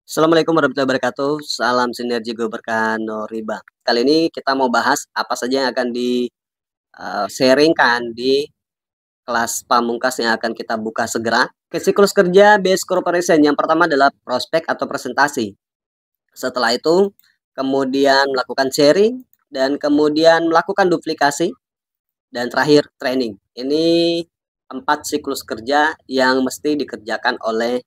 Assalamualaikum warahmatullahi wabarakatuh. Salam sinergi gue berkah no riba. Kali ini kita mau bahas apa saja yang akan di sharingkan di kelas pamungkas yang akan kita buka segera. Ke siklus kerja base corporation yang pertama adalah prospek atau presentasi. Setelah itu kemudian melakukan sharing dan kemudian melakukan duplikasi dan terakhir training. Ini 4 siklus kerja yang mesti dikerjakan oleh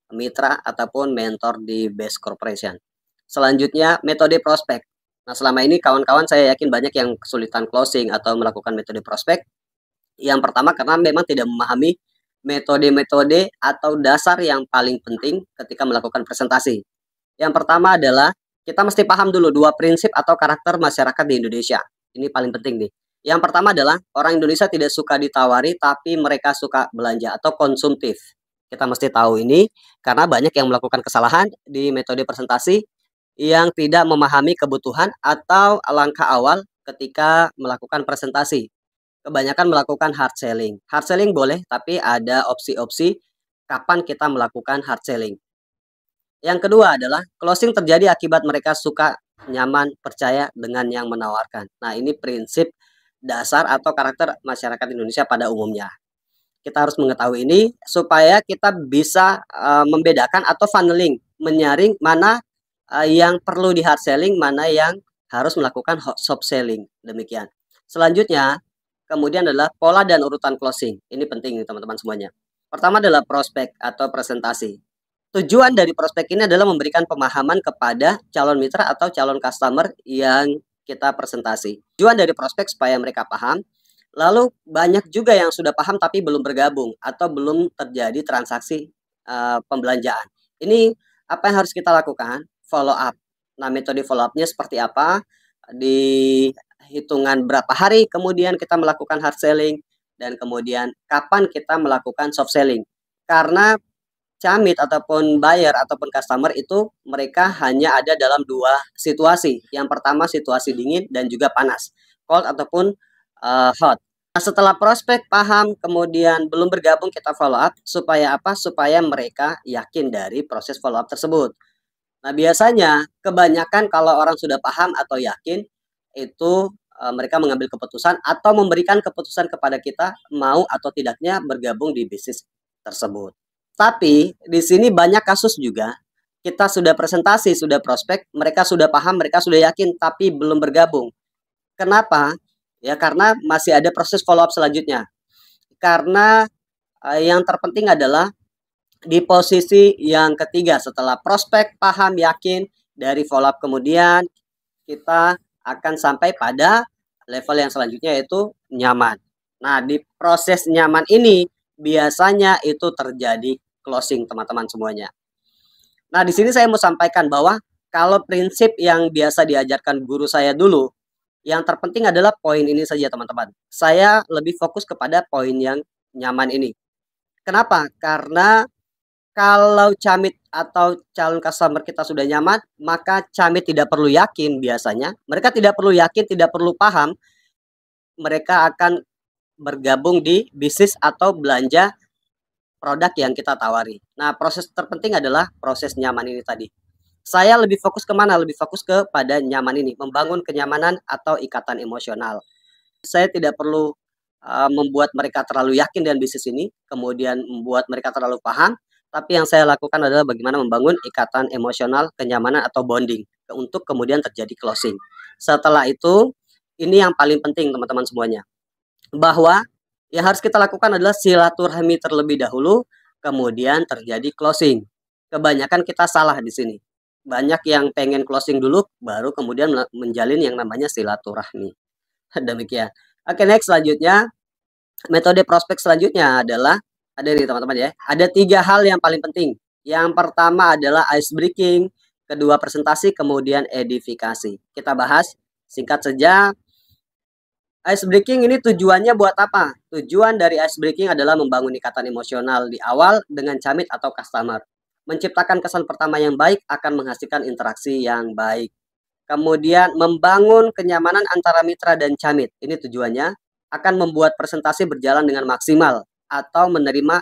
mitra ataupun mentor di base corporation. Selanjutnya, metode prospek. Nah, selama ini kawan-kawan saya yakin banyak yang kesulitan closing atau melakukan metode prospek. Yang pertama karena memang tidak memahami metode-metode atau dasar yang paling penting ketika melakukan presentasi. Yang pertama adalah kita mesti paham dulu dua prinsip atau karakter masyarakat di Indonesia. Ini paling penting nih. Yang pertama adalah orang Indonesia tidak suka ditawari, tapi mereka suka belanja atau konsumtif. Kita mesti tahu ini karena banyak yang melakukan kesalahan di metode presentasi yang tidak memahami kebutuhan atau langkah awal ketika melakukan presentasi. Kebanyakan melakukan hard selling. Hard selling boleh, tapi ada opsi-opsi kapan kita melakukan hard selling. Yang kedua adalah closing terjadi akibat mereka suka, nyaman, percaya dengan yang menawarkan. Nah, ini prinsip dasar atau karakter masyarakat Indonesia pada umumnya. Kita harus mengetahui ini supaya kita bisa membedakan atau funneling, menyaring mana yang perlu di hard selling, mana yang harus melakukan soft selling. Demikian. Selanjutnya, kemudian adalah pola dan urutan closing. Ini penting teman-teman semuanya. Pertama adalah prospek atau presentasi. Tujuan dari prospek ini adalah memberikan pemahaman kepada calon mitra atau calon customer yang kita presentasi. Tujuan dari prospek supaya mereka paham. Lalu banyak juga yang sudah paham tapi belum bergabung atau belum terjadi transaksi pembelanjaan. Ini apa yang harus kita lakukan? Follow up. Nah, metode follow up-nya seperti apa? Di hitungan berapa hari kemudian kita melakukan hard selling dan kemudian kapan kita melakukan soft selling. Karena camit ataupun buyer ataupun customer itu mereka hanya ada dalam dua situasi. Yang pertama situasi dingin dan juga panas, cold ataupun hot. Nah, setelah prospek paham kemudian belum bergabung kita follow up supaya apa? Supaya mereka yakin dari proses follow up tersebut. Nah, biasanya kebanyakan kalau orang sudah paham atau yakin itu mereka mengambil keputusan atau memberikan keputusan kepada kita mau atau tidaknya bergabung di bisnis tersebut. Tapi di sini banyak kasus juga kita sudah presentasi, sudah prospek, mereka sudah paham, mereka sudah yakin, tapi belum bergabung. Kenapa? Ya karena masih ada proses follow up selanjutnya. Karena yang terpenting adalah di posisi yang ketiga setelah prospek, paham, yakin, dari follow up kemudian kita akan sampai pada level yang selanjutnya yaitu nyaman. Nah, di proses nyaman ini biasanya itu terjadi closing teman-teman semuanya. Nah, di sini saya mau sampaikan bahwa kalau prinsip yang biasa diajarkan guru saya dulu, yang terpenting adalah poin ini saja teman-teman. Saya lebih fokus kepada poin yang nyaman ini. Kenapa? Karena kalau camit atau calon customer kita sudah nyaman, maka camit tidak perlu yakin biasanya. Mereka tidak perlu yakin, tidak perlu paham. Mereka akan bergabung di bisnis atau belanja produk yang kita tawari. Nah, proses terpenting adalah proses nyaman ini tadi. Saya lebih fokus kemana? Lebih fokus kepada nyaman ini, membangun kenyamanan atau ikatan emosional. Saya tidak perlu membuat mereka terlalu yakin dengan bisnis ini, kemudian membuat mereka terlalu paham, tapi yang saya lakukan adalah bagaimana membangun ikatan emosional, kenyamanan atau bonding untuk kemudian terjadi closing. Setelah itu, ini yang paling penting teman-teman semuanya, bahwa yang harus kita lakukan adalah silaturahmi terlebih dahulu, kemudian terjadi closing. Kebanyakan kita salah di sini. Banyak yang pengen closing dulu, baru kemudian menjalin yang namanya silaturahmi. Demikian. Oke, next selanjutnya. Metode prospek selanjutnya adalah, ada nih teman-teman ya, ada 3 hal yang paling penting. Yang pertama adalah ice breaking, kedua presentasi, kemudian edifikasi. Kita bahas singkat saja. Ice breaking ini tujuannya buat apa? Tujuan dari ice breaking adalah membangun ikatan emosional di awal dengan camit atau customer. Menciptakan kesan pertama yang baik akan menghasilkan interaksi yang baik. Kemudian membangun kenyamanan antara mitra dan camit. Ini tujuannya akan membuat presentasi berjalan dengan maksimal atau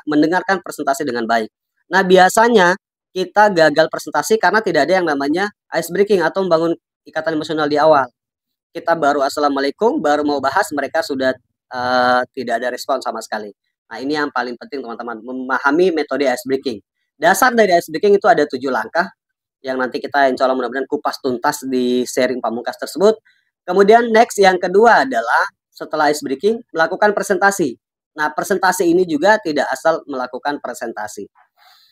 mendengarkan presentasi dengan baik. Nah, biasanya kita gagal presentasi karena tidak ada yang namanya ice breaking atau membangun ikatan emosional di awal. Kita baru assalamualaikum, baru mau bahas, mereka sudah tidak ada respon sama sekali. Nah, ini yang paling penting teman-teman, memahami metode ice breaking. Dasar dari ice breaking itu ada 7 langkah yang nanti kita insya Allah mudah-mudahan kupas tuntas di sharing pamungkas tersebut. Kemudian next yang kedua adalah setelah ice breaking melakukan presentasi. Nah, presentasi ini juga tidak asal melakukan presentasi.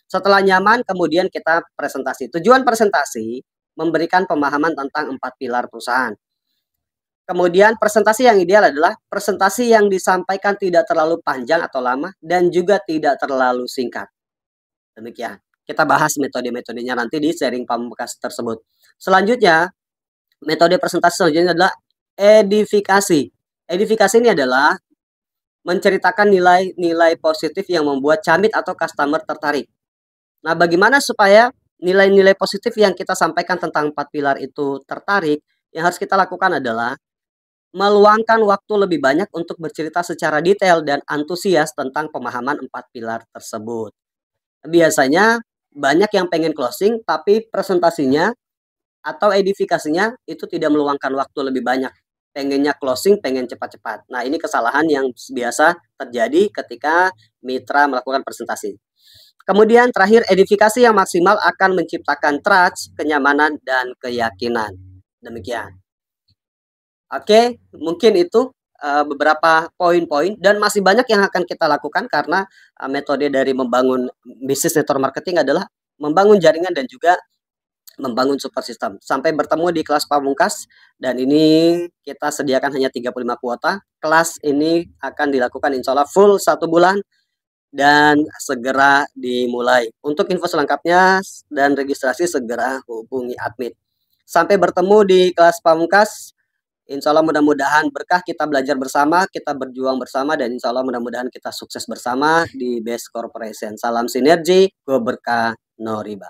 Setelah nyaman, kemudian kita presentasi. Tujuan presentasi memberikan pemahaman tentang 4 pilar perusahaan. Kemudian presentasi yang ideal adalah presentasi yang disampaikan tidak terlalu panjang atau lama dan juga tidak terlalu singkat. Demikian. Kita bahas metode-metodenya nanti di sharing pamungkas tersebut. Selanjutnya, metode presentasi selanjutnya adalah edifikasi. Edifikasi ini adalah menceritakan nilai-nilai positif yang membuat camit atau customer tertarik. Nah, bagaimana supaya nilai-nilai positif yang kita sampaikan tentang 4 pilar itu tertarik? Yang harus kita lakukan adalah meluangkan waktu lebih banyak untuk bercerita secara detail dan antusias tentang pemahaman 4 pilar tersebut. Biasanya banyak yang pengen closing, tapi presentasinya atau edifikasinya itu tidak meluangkan waktu lebih banyak. Pengennya closing, pengen cepat-cepat. Nah, ini kesalahan yang biasa terjadi ketika mitra melakukan presentasi. Kemudian terakhir, edifikasi yang maksimal akan menciptakan trust, kenyamanan, dan keyakinan. Demikian. Oke, mungkin itu beberapa poin-poin dan masih banyak yang akan kita lakukan karena metode dari membangun bisnis network marketing adalah membangun jaringan dan juga membangun support system. Sampai bertemu di kelas pamungkas dan ini kita sediakan hanya 35 kuota. Kelas ini akan dilakukan insya Allah full 1 bulan dan segera dimulai. Untuk info selengkapnya dan registrasi segera hubungi admin. Sampai bertemu di kelas pamungkas. Insya Allah mudah-mudahan berkah, kita belajar bersama, kita berjuang bersama, dan insya Allah mudah-mudahan kita sukses bersama di Best Corporation. Salam sinergi, go berkah, no riba.